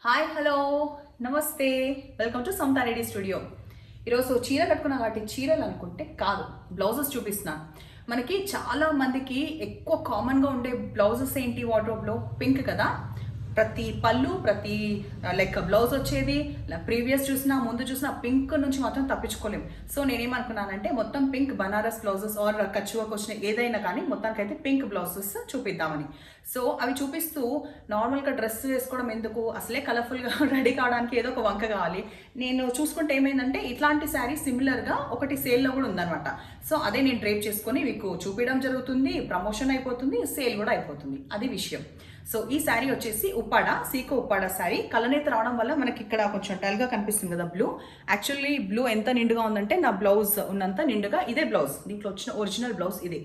Hi hello నమస్తే, welcome to Samatha Reddy studio. ఈరోజు చీర కట్టుకున్నా కాబట్టి చీరలు అనుకుంటే కాదు, బ్లౌజెస్ చూపిస్తున్నాను. మనకి చాలా మందికి ఎక్కువ కామన్గా ఉండే బ్లౌజెస్ ఏంటి వార్డ్రోబ్లో? పింక్ కదా. ప్రతి పళ్ళు, ప్రతి లైక్ బ్లౌజ్ వచ్చేది ప్రీవియస్ చూసినా ముందు చూసినా పింక్ నుంచి మాత్రం తప్పించుకోలేం. సో నేనేమనుకున్నానంటే మొత్తం పింక్ బనారస్ బ్లౌజెస్ ఆర్ కచ్చువకు వచ్చిన ఏదైనా కానీ మొత్తానికైతే పింక్ బ్లౌజెస్ చూపిద్దామని. సో అవి చూపిస్తూ నార్మల్గా డ్రెస్ వేసుకోవడం ఎందుకు, అసలే కలర్ఫుల్గా రెడీ కావడానికి ఏదో ఒక వంక కావాలి. నేను చూసుకుంటే ఏమైందంటే ఇట్లాంటి శారీ సిమిలర్గా ఒకటి సేల్లో కూడా ఉందన్నమాట. సో అదే నేను డ్రైప్ చేసుకొని మీకు చూపించడం జరుగుతుంది, ప్రమోషన్ అయిపోతుంది, సేల్ కూడా అయిపోతుంది, అది విషయం. సో ఈ శారీ వచ్చేసి ఉప్పాడ, సీకో ఉప్పాడ శారీ. కలనేత రావడం వల్ల మనకి ఇక్కడ కొంచెం డల్గా కనిపిస్తుంది కదా బ్లూ. యాక్చువల్లీ బ్లూ ఎంత నిండుగా ఉందంటే నా బ్లౌజ్ ఉన్నంత నిండుగా ఇదే బ్లౌజ్, దీంట్లో వచ్చిన ఒరిజినల్ బ్లౌజ్ ఇదే.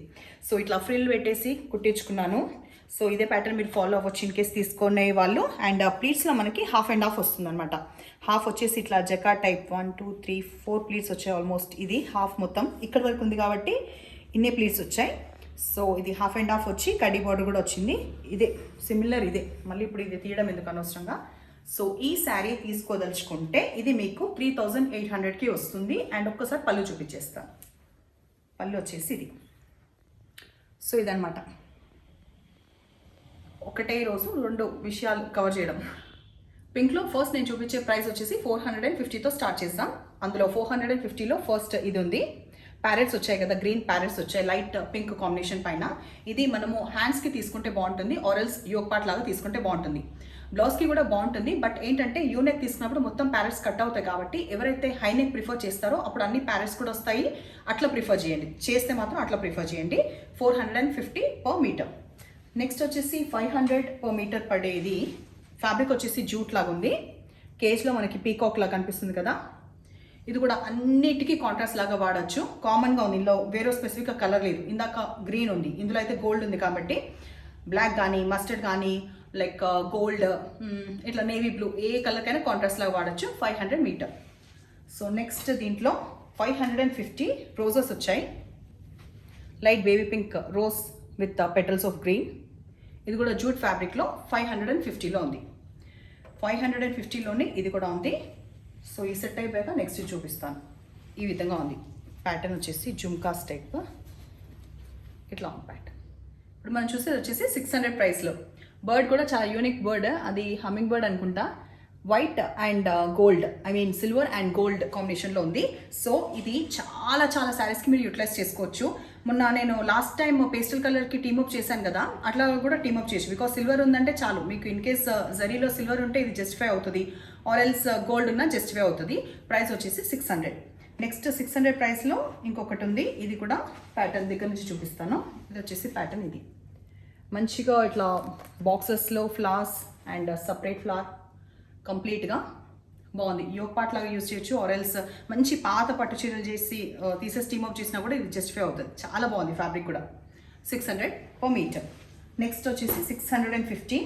సో ఇట్లా ఫ్రిల్ పెట్టేసి కుట్టించుకున్నాను. సో ఇదే ప్యాటర్న్ మీరు ఫాలో అవ్వచ్చు ఇన్ కేస్ తీసుకునే వాళ్ళు. అండ్ ప్లీట్స్లో మనకి హాఫ్ అండ్ హాఫ్ వస్తుంది అనమాట. హాఫ్ వచ్చేసి ఇట్లా జకా టైప్ 1 2 3 4 ప్లీట్స్ వచ్చాయి ఆల్మోస్ట్. ఇది హాఫ్ మొత్తం ఇక్కడ వరకు ఉంది కాబట్టి ఇన్నే ప్లీట్స్ వచ్చాయి. సో ఇది హాఫ్ అండ్ హాఫ్ వచ్చి కడ్డీ బార్డర్ కూడా వచ్చింది. ఇదే సిమిలర్ ఇదే, మళ్ళీ ఇప్పుడు ఇది తీయడం ఎందుకు అనవసరంగా. సో ఈ శారీ తీసుకోదలుచుకుంటే ఇది మీకు 3800కి వస్తుంది. అండ్ ఒక్కసారి పళ్ళు చూపించేస్తాను. పళ్ళు వచ్చేసి ఇది. సో ఇదనమాట, ఒకటే రోజు రెండు విషయాలు కవర్ చేయడం. పింక్లో ఫస్ట్ నేను చూపించే ప్రైస్ వచ్చేసి 450తో స్టార్ట్ చేస్తాం. అందులో 450లో ఫస్ట్ ఇది ఉంది. ప్యారెట్స్ వచ్చాయి కదా, గ్రీన్ ప్యారెట్స్ వచ్చాయి లైట్ పింక్ కాంబినేషన్ పైన. ఇది మనము హ్యాండ్స్కి తీసుకుంటే బాగుంటుంది, ఆరెల్స్ యోగ్ పార్ట్ లాగా తీసుకుంటే బాగుంటుంది. బ్లౌజ్కి కూడా బాగుంటుంది. బట్ ఏంటంటే యూనెక్ తీసుకున్నప్పుడు మొత్తం ప్యారెట్స్ కట్ అవుతాయి కాబట్టి ఎవరైతే హై నెక్ ప్రిఫర్ చేస్తారో అప్పుడు అన్ని ప్యారెట్స్ కూడా వస్తాయి. అట్లా ప్రిఫర్ చేయండి, చేస్తే మాత్రం అట్లా ప్రిఫర్ చేయండి. 450 per మీటర్. నెక్స్ట్ వచ్చేసి 500 per మీటర్ పడేది. ఫ్యాబ్రిక్ వచ్చేసి జూట్ లాగా ఉంది. కేజ్లో మనకి పీకాక్ లాగా కనిపిస్తుంది కదా. ఇది కూడా అన్నిటికీ కాంట్రాస్ట్ లాగా వాడచ్చు. కామన్గా ఉంది, ఇందులో వేరే స్పెసిఫిక్గా కలర్ లేదు. ఇందాక గ్రీన్ ఉంది, ఇందులో అయితే గోల్డ్ ఉంది కాబట్టి బ్లాక్ కానీ మస్టర్డ్ కానీ లైక్ గోల్డ్ ఇట్లా నేవీ బ్లూ ఏ కలర్కైనా కాంట్రాస్ట్ లాగా వాడచ్చు. 500 మీటర్. సో నెక్స్ట్ దీంట్లో 550 రోజెస్ వచ్చాయి. Light baby pink rose with petals of green. ఇది కూడా జూట్ ఫ్యాబ్రిక్లో 550లో ఉంది. 550లోనే ఇది కూడా ఉంది. సో ఈ సెట్ అయిపోయాక నెక్స్ట్ చూపిస్తాను. ఈ విధంగా ఉంది ప్యాటర్న్ వచ్చేసి జుమ్కాస్ టైప్ ఇట్లా ఉంది ప్యాటర్న్. ఇప్పుడు మనం చూసేది వచ్చేసి 600 ప్రైస్లో. బర్డ్ కూడా చాలా యూనిక్ బర్డ్, అది హమ్మింగ్ బర్డ్ అనుకుంటా. White and gold, I mean silver and gold కాంబినేషన్లో ఉంది. సో ఇది చాలా చాలా శారీస్కి మీరు యూటిలైజ్ చేసుకోవచ్చు. మొన్న నేను లాస్ట్ టైం పేస్టల్ కలర్కి టీమప్ చేశాను కదా, అట్లా కూడా టీమప్ చేసి. బికాస్ సిల్వర్ ఉందంటే చాలు మీకు, ఇన్ కేస్ జరీలో సిల్వర్ ఉంటే ఇది జస్టిఫై అవుతుంది, ఆర్ ఎల్స్ గోల్డ్ ఉన్నా జస్టిఫై అవుతుంది. ప్రైస్ వచ్చేసి 600. నెక్స్ట్ 600 ప్రైస్లో ఇంకొకటి ఉంది. ఇది కూడా ప్యాటర్న్ దగ్గర నుంచి చూపిస్తాను. ఇది వచ్చేసి ప్యాటర్న్ ఇది మంచిగా ఇట్లా బాక్సెస్లో ఫ్లవర్స్ అండ్ సపరేట్ ఫ్లవర్ కంప్లీట్గా బాగుంది. యోగ్ పార్ట్ లాగా యూజ్ చేయొచ్చు, ఆర్ ఎల్స్ మంచి పాత పట్టు చీరలు చేసి తీసేసి టీమప్ చేసినా కూడా ఇది జస్టిఫై అవుతుంది. చాలా బాగుంది ఫ్యాబ్రిక్ కూడా. 600 per మీటర్. నెక్స్ట్ వచ్చేసి 650.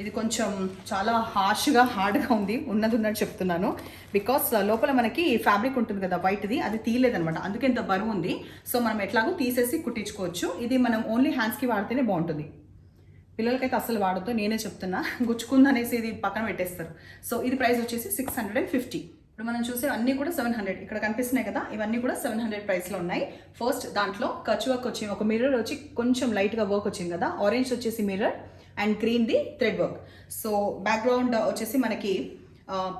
ఇది కొంచెం చాలా హార్డ్గా ఉంది, ఉన్నది ఉన్నట్టు చెప్తున్నాను. బికాస్ లోపల మనకి ఫ్యాబ్రిక్ ఉంటుంది కదా వైట్ది, అది తీయలేదనమాట, అందుకే ఇంత బరువు ఉంది. సో మనం ఎట్లాగో తీసేసి కుట్టించుకోవచ్చు. ఇది మనం ఓన్లీ హ్యాండ్స్కి వాడితేనే బాగుంటుంది. పిల్లలకైతే అసలు వాడద్దు, నేనే చెప్తున్నా, గుచ్చుకుందనేసి ఇది పక్కన పెట్టేస్తారు. సో ఇది ప్రైస్ వచ్చేసి 650. ఇప్పుడు మనం చూసే అన్నీ కూడా 700 ఇక్కడ కనిపిస్తున్నాయి కదా, ఇవన్నీ కూడా 700 ప్రైస్లో ఉన్నాయి. ఫస్ట్ దాంట్లో కచ్ వర్క్ వచ్చింది, ఒక మిర్రర్ వచ్చి కొంచెం లైట్గా వర్క్ వచ్చింది కదా, ఆరెంజ్ వచ్చేసి మిర్రర్ అండ్ గ్రీన్ది థ్రెడ్ వర్క్. సో బ్యాక్గ్రౌండ్ వచ్చేసి మనకి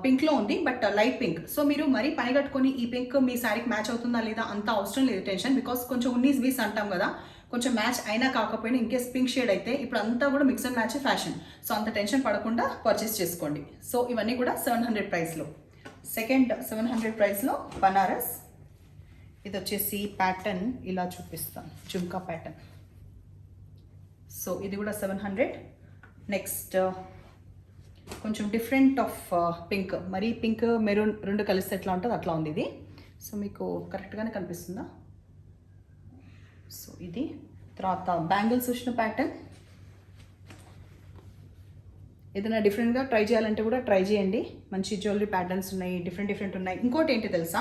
పింక్లో ఉంది, బట్ లైట్ పింక్. సో మీరు మరీ పని కట్టుకొని ఈ పింక్ మీ శారీకి మ్యాచ్ అవుతుందా లేదా అంత అవసరం లేదు టెన్షన్. బికాస్ కొంచెం 19-20 అంటాం కదా, కొంచెం మ్యాచ్ అయినా కాకపోయినా ఇన్కేస్ పింక్ షేడ్ అయితే ఇప్పుడు అంతా కూడా mix and match fashion. So అంత టెన్షన్ పడకుండా పర్చేస్ చేసుకోండి. సో ఇవన్నీ కూడా 700 ప్రైస్లో. సెకండ్ 700 ప్రైస్లో బనారస్. ఇది వచ్చేసి ప్యాటర్న్ ఇలా చూపిస్తాను, జుమ్కా ప్యాటర్న్. సో ఇది కూడా 700. నెక్స్ట్ కొంచెం డిఫరెంట్ ఆఫ్ పింక్, మరీ పింక్ మెరూన్ రెండు కలిస్తే ఎట్లా ఉంటుంది అట్లా ఉంది ఇది. సో మీకు కరెక్ట్గానే కనిపిస్తుందా? సో ఇది తర్వాత బ్యాంగిల్స్ వచ్చిన ప్యాటర్న్. ఏదైనా డిఫరెంట్గా ట్రై చేయాలంటే కూడా ట్రై చేయండి. మంచి జ్యువెలరీ ప్యాటర్న్స్ ఉన్నాయి, డిఫరెంట్ ఉన్నాయి. ఇంకోటి ఏంటి తెలుసా,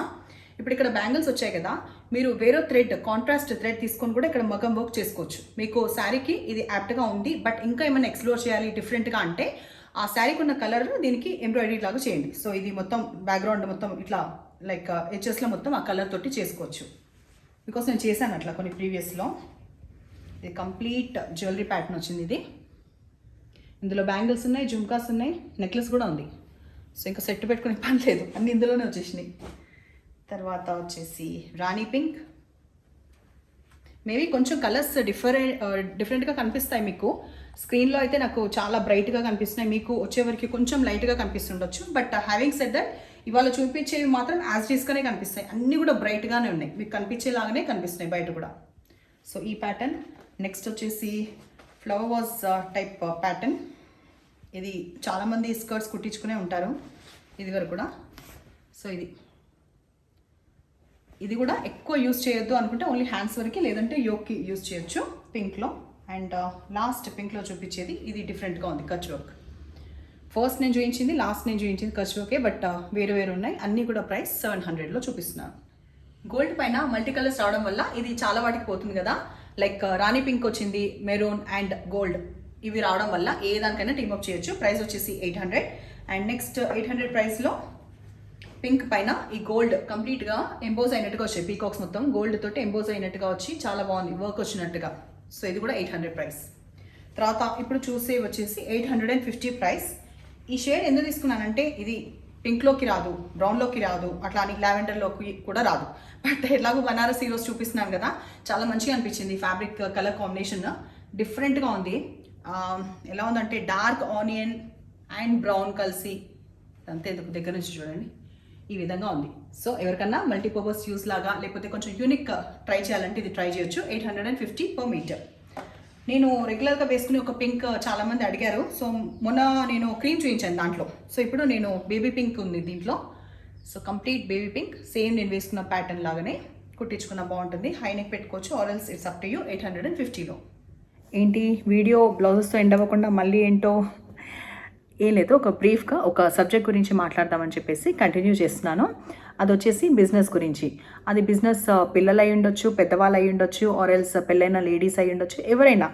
ఇప్పుడు ఇక్కడ బ్యాంగిల్స్ వచ్చాయి కదా, మీరు వేరే థ్రెడ్ కాంట్రాస్ట్ థ్రెడ్ తీసుకొని కూడా ఇక్కడ మగం వర్క్ చేసుకోవచ్చు. మీకు శారీకి ఇది యాప్ట్గా ఉంది. బట్ ఇంకా ఏమైనా ఎక్స్ప్లోర్ చేయాలి డిఫరెంట్గా అంటే ఆ శారీకి ఉన్న కలర్ దీనికి ఎంబ్రాయిడరీ లాగా చేయండి. సో ఇది మొత్తం బ్యాక్గ్రౌండ్ మొత్తం ఇట్లా లైక్ హెచ్ఎస్లో మొత్తం ఆ కలర్ తోటి చేసుకోవచ్చు. బికాస్ నేను చేశాను అట్లా కొన్ని ప్రీవియస్లో. ఇది కంప్లీట్ జ్యువెలరీ ప్యాటర్న్ వచ్చింది. ఇది ఇందులో బ్యాంగిల్స్ ఉన్నాయి, జుమ్కాస్ ఉన్నాయి, నెక్లెస్ కూడా ఉంది. సో ఇంకా సెట్ పెట్టుకునే పని లేదు, అన్నీ ఇందులోనే వచ్చేసినాయి. తర్వాత వచ్చేసి రాణి పింక్. మేబీ కొంచెం కలర్స్ డిఫరెంట్గా కనిపిస్తాయి మీకు. స్క్రీన్లో అయితే నాకు చాలా బ్రైట్గా కనిపిస్తున్నాయి, మీకు వచ్చేవరకు కొంచెం లైట్గా కనిపిస్తుండొచ్చు. బట్ హ్యావింగ్ సెడ్ దట్ ఇవాళ చూపించేవి మాత్రం యాజ్ డీస్గానే కనిపిస్తాయి. అన్నీ కూడా బ్రైట్గానే ఉన్నాయి, మీకు కనిపించేలాగానే కనిపిస్తున్నాయి బయట కూడా. సో ఈ ప్యాటర్న్. నెక్స్ట్ వచ్చేసి ఫ్లవర్ వాజ్ టైప్ ప్యాటర్న్. ఇది చాలామంది స్కర్ట్స్ కుట్టించుకునే ఉంటారు ఇది వరకు కూడా. సో ఇది కూడా ఎక్కువ యూజ్ చేయొద్దు అనుకుంటే ఓన్లీ హ్యాండ్స్ వరకు, లేదంటే యోక్కి యూజ్ చేయొచ్చు పింక్లో. అండ్ లాస్ట్ పింక్లో చూపించేది ఇది డిఫరెంట్గా ఉంది, కచ్ వర్క్. ఫస్ట్ నేను చూపించింది, లాస్ట్ నేను చూపించింది కచ్ వర్కే, బట్ వేరు వేరు ఉన్నాయి. అన్నీ కూడా ప్రైస్ 700లో చూపిస్తున్నాను. గోల్డ్ పైన మల్టీ కలర్స్ రావడం వల్ల ఇది చాలా వాటికి పోతుంది కదా. లైక్ రాణి పింక్ వచ్చింది, మెరూన్ అండ్ గోల్డ్, ఇవి రావడం వల్ల ఏ దానికైనా టీమప్ చేయొచ్చు. ప్రైస్ వచ్చేసి 800. అండ్ నెక్స్ట్ 800 ప్రైస్లో పింక్ పైన ఈ గోల్డ్ కంప్లీట్గా ఎంబోజ్ అయినట్టుగా వచ్చాయి. పీకాక్స్ మొత్తం గోల్డ్ తోటి ఎంబోజ్ అయినట్టుగా వచ్చి చాలా బాగుంది, వర్క్ వచ్చినట్టుగా. సో ఇది కూడా 800 ప్రైస్. తర్వాత ఇప్పుడు చూసే వచ్చేసి 850 ప్రైస్. ఈ షేడ్ ఎందుకు తీసుకున్నానంటే ఇది పింక్లోకి రాదు, బ్రౌన్లోకి రాదు, అట్లా అని లావెండర్లోకి కూడా రాదు. బట్ ఎలాగో బనారస్ ఈరోజు చూపిస్తున్నాను కదా, చాలా మంచిగా అనిపించింది. ఫ్యాబ్రిక్ కలర్ కాంబినేషన్ డిఫరెంట్గా ఉంది. ఎలా ఉందంటే డార్క్ ఆనియన్ అండ్ బ్రౌన్ కలిసి, అంతే దగ్గర నుంచి చూడండి, ఈ విధంగా ఉంది. సో ఎవరికన్నా మల్టీపర్పస్ యూస్ లాగా లేకపోతే కొంచెం యూనిక్ ట్రై చేయాలంటే ఇది ట్రై చేయొచ్చు. 850 per మీటర్. నేను రెగ్యులర్గా వేసుకునే ఒక పింక్ చాలామంది అడిగారు. సో మొన్న నేను క్రీమ్ చూపించాను దాంట్లో. సో ఇప్పుడు నేను బేబీ పింక్ ఉంది దీంట్లో. So complete baby pink, same నేను వేసుకున్న ప్యాటర్న్ లాగానే కుట్టించుకున్న బాగుంటుంది. హై నెక్ పెట్టుకోవచ్చు, or else it's up to you. 850లో. ఏంటి వీడియో బ్లౌజెస్తో ఎండ్ అవ్వకుండా మళ్ళీ ఏంటో ఏం లేదు, ఒక బ్రీఫ్గా ఒక సబ్జెక్ట్ గురించి మాట్లాడదామని చెప్పేసి కంటిన్యూ చేస్తున్నాను. అది వచ్చేసి బిజినెస్ గురించి. అది బిజినెస్ పిల్లలు అయి ఉండొచ్చు, పెద్దవాళ్ళు అయి ఉండొచ్చు, ఆర్ ఎల్స్ పెళ్ళైన లేడీస్ అయి ఉండొచ్చు, ఎవరైనా.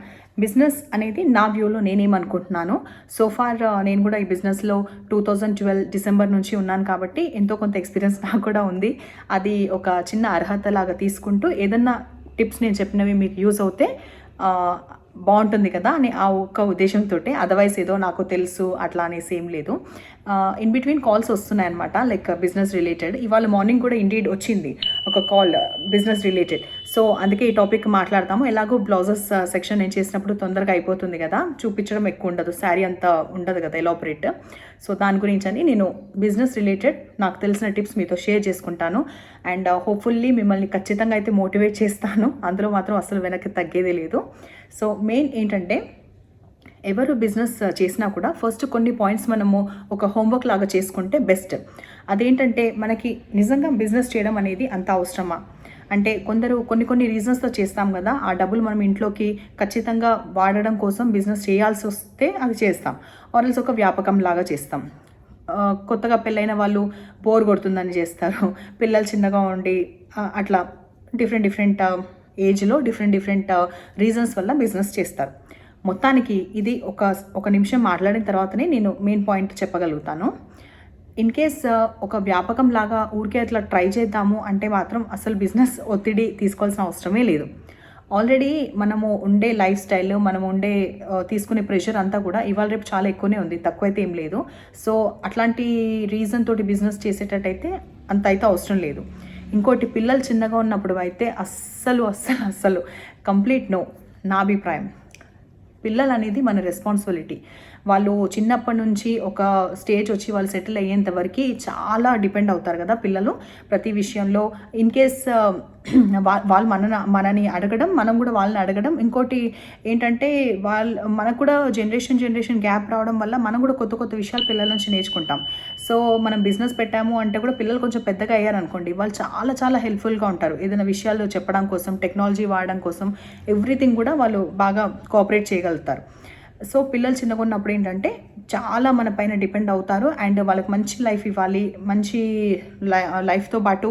బిజినెస్ అనేది నా వ్యూలో నేనేమనుకుంటున్నాను, సోఫార్ నేను కూడా ఈ బిజినెస్లో 2012 డిసెంబర్ నుంచి ఉన్నాను కాబట్టి ఎంతో కొంత ఎక్స్పీరియన్స్ నాకు కూడా ఉంది. అది ఒక చిన్న అర్హత లాగా తీసుకుంటూ ఏదన్నా టిప్స్ నేను చెప్పినవి మీకు యూజ్ అవుతే బాగుంటుంది కదా అని ఆ ఒక్క ఉద్దేశంతో. అదర్వైజ్ ఏదో నాకు తెలుసు అట్లా అనేసి ఏం లేదు. ఇన్ బిట్వీన్ కాల్స్ వస్తున్నాయి అనమాట, లైక్ బిజినెస్ రిలేటెడ్. ఇవాళ మార్నింగ్ కూడా ఇండీడ్ వచ్చింది ఒక కాల్ బిజినెస్ రిలేటెడ్. సో అందుకే ఈ టాపిక్ మాట్లాడతాము. ఎలాగో బ్లౌజెస్ సెక్షన్ నేను చేసినప్పుడు తొందరగా అయిపోతుంది కదా, చూపించడం ఎక్కువ ఉండదు, శారీ అంతా ఉండదు కదా ఎలాబరేట్. సో దాని గురించి అని నేను బిజినెస్ రిలేటెడ్ నాకు తెలిసిన టిప్స్ మీతో షేర్ చేసుకుంటాను. అండ్ హోప్ఫుల్లీ మిమ్మల్ని ఖచ్చితంగా అయితే మోటివేట్ చేస్తాను, అందులో మాత్రం అసలు వెనక్కి తగ్గేదే లేదు. సో మెయిన్ ఏంటంటే ఎవరు బిజినెస్ చేసినా కూడా ఫస్ట్ కొన్ని పాయింట్స్ మనము ఒక హోంవర్క్ లాగా చేసుకుంటే బెస్ట్. అదేంటంటే మనకి నిజంగా బిజినెస్ చేయడం అనేది అంత అవసరమా అంటే, కొందరు కొన్ని రీజన్స్తో చేస్తాం కదా, ఆ డబ్బులు మనం ఇంట్లోకి ఖచ్చితంగా వాడడం కోసం బిజినెస్ చేయాల్సి వస్తే అది చేస్తాం, ఆర్ఎల్స్ ఒక వ్యాపకం లాగా చేస్తాం. కొత్తగా పెళ్ళైన వాళ్ళు బోర్ కొడుతుందని చేస్తారు, పిల్లలు చిన్నగా ఉండి అట్లా డిఫరెంట్ ఏజ్లో డిఫరెంట్ రీజన్స్ వల్ల బిజినెస్ చేస్తారు. మొత్తానికి ఇది ఒక నిమిషం మాట్లాడిన తర్వాతనే నేను మెయిన్ పాయింట్ చెప్పగలుగుతాను. ఇన్ కేస్ ఒక వ్యాపకం లాగా ఊరికే అట్లా ట్రై చేద్దాము అంటే మాత్రం అసలు బిజినెస్ ఒత్తిడి తీసుకోవాల్సిన అవసరమే లేదు. ఆల్రెడీ మనము ఉండే లైఫ్ స్టైల్, మనము తీసుకునే ప్రెషర్ అంతా కూడా ఇవాళ రేపు చాలా ఎక్కువనే ఉంది, తక్కువైతే ఏం లేదు. సో అట్లాంటి రీజన్ తోటి బిజినెస్ చేసేటట్టయితే అంత అయితే అవసరం లేదు. ఇంకోటి, పిల్లలు చిన్నగా ఉన్నప్పుడు అయితే అస్సలు కంప్లీట్ నో. నా అభిప్రాయం, పిల్లలు అనేది మన రెస్పాన్సిబిలిటీ. వాళ్ళు చిన్నప్పటి నుంచి ఒక స్టేజ్ వచ్చి వాళ్ళు సెటిల్ అయ్యేంత వరకు చాలా డిపెండ్ అవుతారు కదా పిల్లలు ప్రతి విషయంలో. ఇన్ కేస్ వాళ్ళు మనని అడగడం, మనం కూడా వాళ్ళని అడగడం. ఇంకోటి ఏంటంటే మనకు కూడా జనరేషన్ గ్యాప్ రావడం వల్ల మనం కూడా కొత్త విషయాలు పిల్లల నుంచి నేర్చుకుంటాం. సో మనం బిజినెస్ పెట్టాము అంటే కూడా పిల్లలు కొంచెం పెద్దగా అయ్యారనుకోండి, వాళ్ళు చాలా హెల్ప్ఫుల్గా ఉంటారు ఏదైనా విషయాలు చెప్పడం కోసం, టెక్నాలజీ వాడడం కోసం, ఎవ్రీథింగ్ కూడా వాళ్ళు బాగా కోఆపరేట్ చేయగలుగుతారు. సో పిల్లలు చిన్నగా ఉన్నప్పుడు ఏంటంటే చాలా మన పైన డిపెండ్ అవుతారు అండ్ వాళ్ళకి మంచి లైఫ్ ఇవ్వాలి, మంచి లైఫ్తో పాటు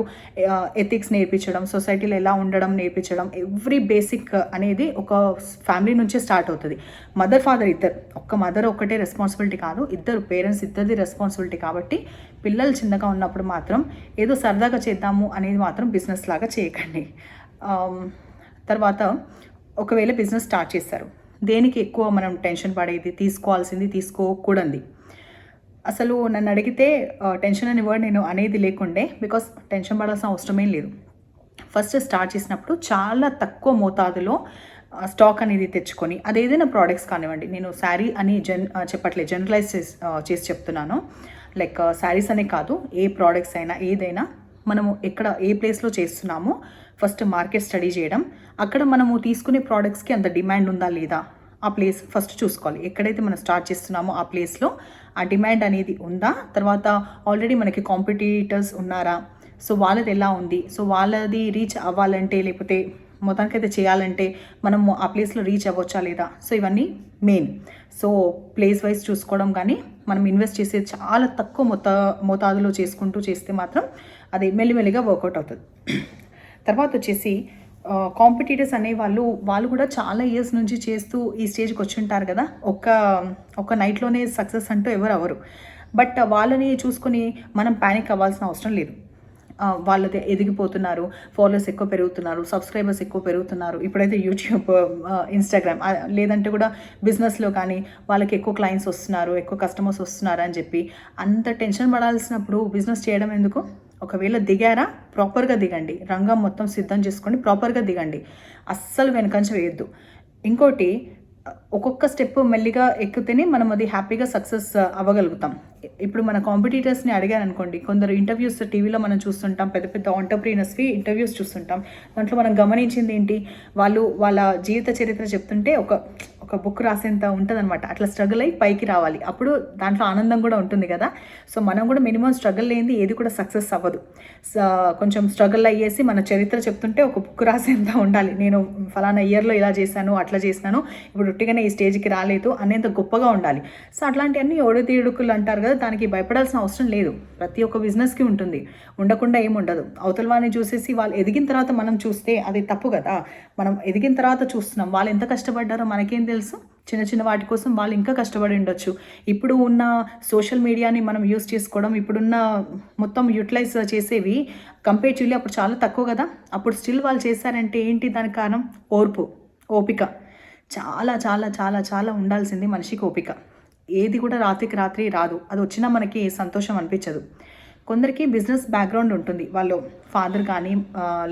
ఎథిక్స్ నేర్పించడం, సొసైటీలో ఎలా ఉండడం నేర్పించడం, ఎవ్రీ బేసిక్ అనేది ఒక ఫ్యామిలీ నుంచే స్టార్ట్ అవుతుంది. మదర్ ఫాదర్ ఇద్దరు, ఒక్క మదర్ ఒక్కటే రెస్పాన్సిబిలిటీ కాదు, ఇద్దరు పేరెంట్స్ ఇద్దరిది రెస్పాన్సిబిలిటీ. కాబట్టి పిల్లలు చిన్నగా ఉన్నప్పుడు మాత్రం ఏదో సరదాగా చేద్దాము అనేది మాత్రం బిజినెస్ లాగా చేయకండి. తర్వాత ఒకవేళ బిజినెస్ స్టార్ట్ చేస్తారు, దేనికి ఎక్కువ మనం టెన్షన్ పడేది, తీసుకోకూడదు. అసలు నన్ను అడిగితే టెన్షన్ అనే వర్డ్ నేను అనేది లేకుండే, బికాస్ టెన్షన్ పడాల్సిన అవసరమే లేదు. ఫస్ట్ స్టార్ట్ చేసినప్పుడు చాలా తక్కువ మోతాదులో స్టాక్ అనేది తెచ్చుకొని, అది ఏదైనా ప్రోడక్ట్స్ కానివ్వండి, నేను శారీ అని చెప్పట్లేదు, జనరలైజ్ చేసి చెప్తున్నాను. లైక్ శారీస్ అనే కాదు, ఏ ప్రోడక్ట్స్ అయినా ఏదైనా మనము ఎక్కడ ఏ ప్లేస్లో చేస్తున్నామో ఫస్ట్ మార్కెట్ స్టడీ చేయడం, అక్కడ మనము తీసుకునే ప్రోడక్ట్స్కి అంత డిమాండ్ ఉందా లేదా ఆ ప్లేస్ ఫస్ట్ చూసుకోవాలి. ఎక్కడైతే మనం స్టార్ట్ చేస్తున్నామో ఆ ప్లేస్లో ఆ డిమాండ్ అనేది ఉందా, తర్వాత ఆల్రెడీ మనకి కాంపిటీటర్స్ ఉన్నారా, సో వాళ్ళది ఎలా ఉంది, సో వాళ్ళది రీచ్ అవ్వాలంటే లేకపోతే మొత్తానికైతే చేయాలంటే మనము ఆ ప్లేస్లో రీచ్ అవ్వచ్చా లేదా, సో ఇవన్నీ మెయిన్. సో ప్లేస్ వైజ్ చూసుకోవడం, కానీ మనం ఇన్వెస్ట్ చేసేది చాలా తక్కువ మోతాదులో చేసుకుంటూ చేస్తే మాత్రం అది మెల్లిమెల్లిగా వర్కౌట్ అవుతుంది. తర్వాత వచ్చేసి కాంపిటీటర్స్ అనే వాళ్ళు కూడా చాలా ఇయర్స్ నుంచి చేస్తూ ఈ స్టేజ్కి వచ్చి ఉంటారు కదా, ఒక నైట్లోనే సక్సెస్ అంటూ ఎవరు అవ్వరు. బట్ వాళ్ళని చూసుకొని మనం ప్యానిక్ అవ్వాల్సిన అవసరం లేదు. వాళ్ళది ఎదిగిపోతున్నారు, ఫాలోవర్స్ ఎక్కువ పెరుగుతున్నారు, సబ్స్క్రైబర్స్ ఎక్కువ పెరుగుతున్నారు, ఇప్పుడైతే యూట్యూబ్, ఇన్స్టాగ్రామ్, లేదంటే కూడా బిజినెస్లో కానీ వాళ్ళకి ఎక్కువ క్లయింట్స్ వస్తున్నారు, ఎక్కువ కస్టమర్స్ వస్తున్నారు అని చెప్పి అంత టెన్షన్ పడాల్సినప్పుడు బిజినెస్ చేయడం ఎందుకు? ఒకవేళ దిగారా, ప్రాపర్గా దిగండి, రంగం మొత్తం సిద్ధం చేసుకోండి, ప్రాపర్గా దిగండి, అస్సలు వెనకంచ వేయద్దు. ఇంకోటి, ఒక్కొక్క స్టెప్ మెల్లిగా ఎక్కితేనే మనం అది హ్యాపీగా సక్సెస్ అవ్వగలుగుతాం. ఇప్పుడు మన కాంపిటీటర్స్ని అడిగాను అనుకోండి, కొందరు ఇంటర్వ్యూస్ టీవీలో మనం చూస్తుంటాం, పెద్ద పెద్ద ఆంటర్ప్రీనర్స్వి ఇంటర్వ్యూస్ చూస్తుంటాం. దాంట్లో మనం గమనించింది ఏంటి, వాళ్ళ జీవిత చరిత్ర చెప్తుంటే ఒక బుక్ రాసేంత ఉంటుంది అనమాట. అట్లా స్ట్రగుల్ అయ్యి పైకి రావాలి, అప్పుడు దాంట్లో ఆనందం కూడా ఉంటుంది కదా. సో మనం కూడా మినిమం స్ట్రగుల్ లేనిది ఏది కూడా సక్సెస్ అవ్వదు. కొంచెం స్ట్రగుల్ అయ్యేసి మన చరిత్ర చెప్తుంటే ఒక బుక్ రాసేంత ఉండాలి, నేను ఫలానా ఇయర్లో ఇలా చేశాను, అట్లా చేసినాను, ఇప్పుడు ఒట్టిగానే ఈ స్టేజ్కి రాలేదు అనేంత గొప్పగా ఉండాలి. సో అట్లాంటివన్నీ ఒడిదుడుకులు అంటారు కదా, దానికి భయపడాల్సిన అవసరం లేదు. ప్రతి ఒక్క బిజినెస్కి ఉంటుంది, ఉండకుండా ఏముండదు. అవతల వాడిని చూసేసి వాళ్ళు ఎదిగిన తర్వాత మనం చూస్తే అది తప్పు కదా. మనం ఎదిగిన తర్వాత చూస్తున్నాం, వాళ్ళు ఎంత కష్టపడ్డారో మనకేం తెలుసు. చిన్న చిన్న వాటి కోసం వాళ్ళు ఇంకా కష్టపడి ఉండొచ్చు. ఇప్పుడు ఉన్న సోషల్ మీడియాని మనం యూస్ చేసుకోవడం, ఇప్పుడున్న మొత్తం యూటిలైజ్ చేసేవి కంపేరిటివ్లీ అప్పుడు చాలా తక్కువ కదా. అప్పుడు స్టిల్ వాళ్ళు చేశారంటే ఏంటి దానికి కారణం? ఓపిక. చాలా చాలా చాలా చాలా ఉండాల్సింది మనిషికి ఓపిక. ఏది కూడా రాత్రికి రాత్రి రాదు, అది వచ్చినా మనకి సంతోషం అనిపించదు. కొందరికి బిజినెస్ బ్యాక్గ్రౌండ్ ఉంటుంది, వాళ్ళు ఫాదర్ కానీ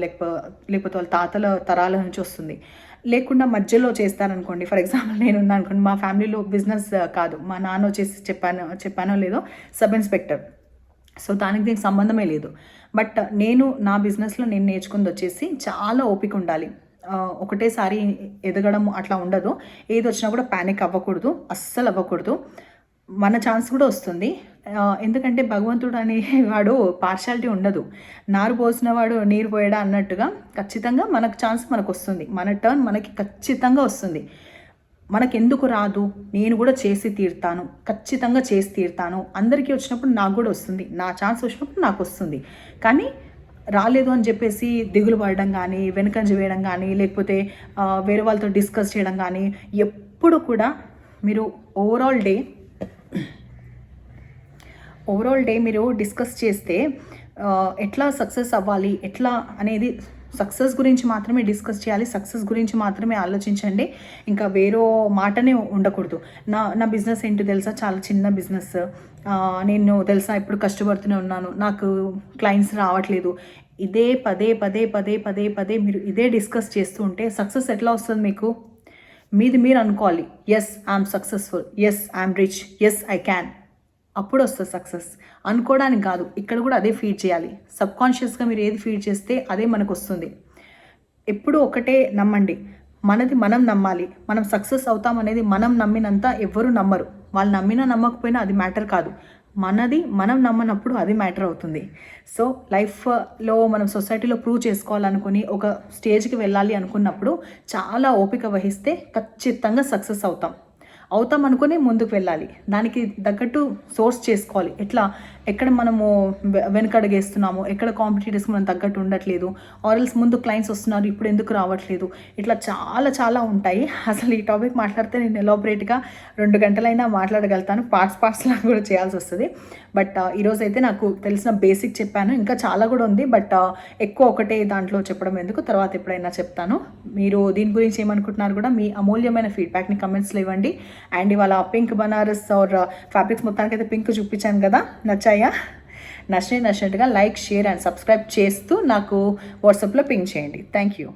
లేకపోతే వాళ్ళ తాతల తరాల నుంచి వస్తుంది. లేకుండా మధ్యలో చేస్తారనుకోండి, ఫర్ ఎగ్జాంపుల్ నేనున్నా అనుకోండి, మా ఫ్యామిలీలో బిజినెస్ కాదు, మా నాన్న వచ్చేసి చెప్పానో లేదో సబ్ ఇన్స్పెక్టర్, సో దీనికి సంబంధమే లేదు. బట్ నా బిజినెస్లో నేను నేర్చుకుంది వచ్చేసి చాలా ఓపిక ఉండాలి. ఒకటేసారి ఎదగడం అట్లా ఉండదు. ఏది వచ్చినా కూడా ప్యానిక్ అవ్వకూడదు, అస్సలు అవ్వకూడదు. మన ఛాన్స్ కూడా వస్తుంది. ఎందుకంటే భగవంతుడు అనేవాడు పార్షాలిటీ ఉండదు. నారు పోసినవాడు నీరు పోయడా అన్నట్టుగా ఖచ్చితంగా మనకు ఛాన్స్ మనకు వస్తుంది, మన టర్న్ మనకి ఖచ్చితంగా వస్తుంది. మనకెందుకు రాదు, నేను కూడా చేసి తీరుతాను, ఖచ్చితంగా చేసి తీరుతాను. అందరికీ వచ్చినప్పుడు నాకు కూడా వస్తుంది, నా ఛాన్స్ వచ్చినప్పుడు నాకు వస్తుంది. కానీ రాలేదు అని చెప్పేసి దిగులు పడడం కానీ, వెనుకంజ వేయడం కానీ, లేకపోతే వేరే వాళ్ళతో డిస్కస్ చేయడం కానీ, ఎప్పుడు కూడా మీరు ఓవరాల్ డే మీరు డిస్కస్ చేస్తే ఎట్లా సక్సెస్ అవ్వాలి, ఎట్లా అనేది సక్సెస్ గురించి మాత్రమే డిస్కస్ చేయాలి, సక్సెస్ గురించి మాత్రమే ఆలోచించండి. ఇంకా వేరే మాటనే ఉండకూడదు. నా బిజినెస్ ఏంటి తెలుసా, చాలా చిన్న బిజినెస్, నేను తెలుసా ఇప్పుడు కష్టపడుతూనే ఉన్నాను, నాకు క్లయింట్స్ రావట్లేదు. ఇదే పదే పదే పదే పదే పదే మీరు ఇదే డిస్కస్ చేస్తూ ఉంటే సక్సెస్ ఎట్లా వస్తుంది మీకు? మీరు అనుకోవాలి, yes I'm successful, yes I'm rich, yes I can, అప్పుడు వస్తుంది సక్సెస్. అనుకోవడానికి కాదు, ఇక్కడ కూడా అదే ఫీడ్ చేయాలి. సబ్కాన్షియస్గా మీరు ఏది ఫీడ్ చేస్తే అదే మనకు వస్తుంది. ఎప్పుడు ఒకటే నమ్మండి, మనది మనం నమ్మాలి. మనం సక్సెస్ అవుతామనేది మనం నమ్మినంత ఎవ్వరూ నమ్మరు. వాళ్ళు నమ్మినా నమ్మకపోయినా అది మ్యాటర్ కాదు, మనది మనం నమ్మనప్పుడు అది మ్యాటర్ అవుతుంది. సో లైఫ్లో మనం సొసైటీలో ప్రూవ్ చేసుకోవాలనుకుని ఒక స్టేజ్కి వెళ్ళాలి అనుకున్నప్పుడు చాలా ఓపిక వహిస్తే ఖచ్చితంగా సక్సెస్ అవుతాం. అవుతాం అనుకుని ముందుకు వెళ్ళాలి, దానికి తగ్గట్టు సోర్స్ చేసుకోవాలి. ఎక్కడ మనము వెనకడుగేస్తున్నాము, ఎక్కడ కాంపిటీటర్స్కి మనం తగ్గట్టు ఉండట్లేదు, ఆర్ఎల్స్ ముందు క్లయింట్స్ వస్తున్నారు ఇప్పుడు ఎందుకు రావట్లేదు, ఇట్లా చాలా చాలా ఉంటాయి. అసలు ఈ టాపిక్ మాట్లాడితే నేను ఎలాబరేట్గా 2 గంటలైనా మాట్లాడగలుగుతాను, పార్ట్స్లా కూడా చేయాల్సి వస్తుంది. బట్ ఈరోజైతే నాకు తెలిసిన బేసిక్ చెప్పాను, ఇంకా చాలా కూడా ఉంది. బట్ ఎక్కువ ఒకటే దాంట్లో చెప్పడం ఎందుకు, తర్వాత ఎప్పుడైనా చెప్తాను. మీరు దీని గురించి ఏమనుకుంటున్నారు కూడా మీ అమూల్యమైన ఫీడ్బ్యాక్ని కమెంట్స్లో ఇవ్వండి. అండ్ ఇవాళ పింక్ బనారస్ ఆర్ ఫ్యాబ్రిక్స్ మొత్తానికైతే పింక్ చూపించాను కదా, నచ్చినట్టుగా లైక్, షేర్ అండ్ సబ్స్క్రైబ్ చేస్తూ నాకు వాట్సాప్లో పింక్ చేయండి. Thank you.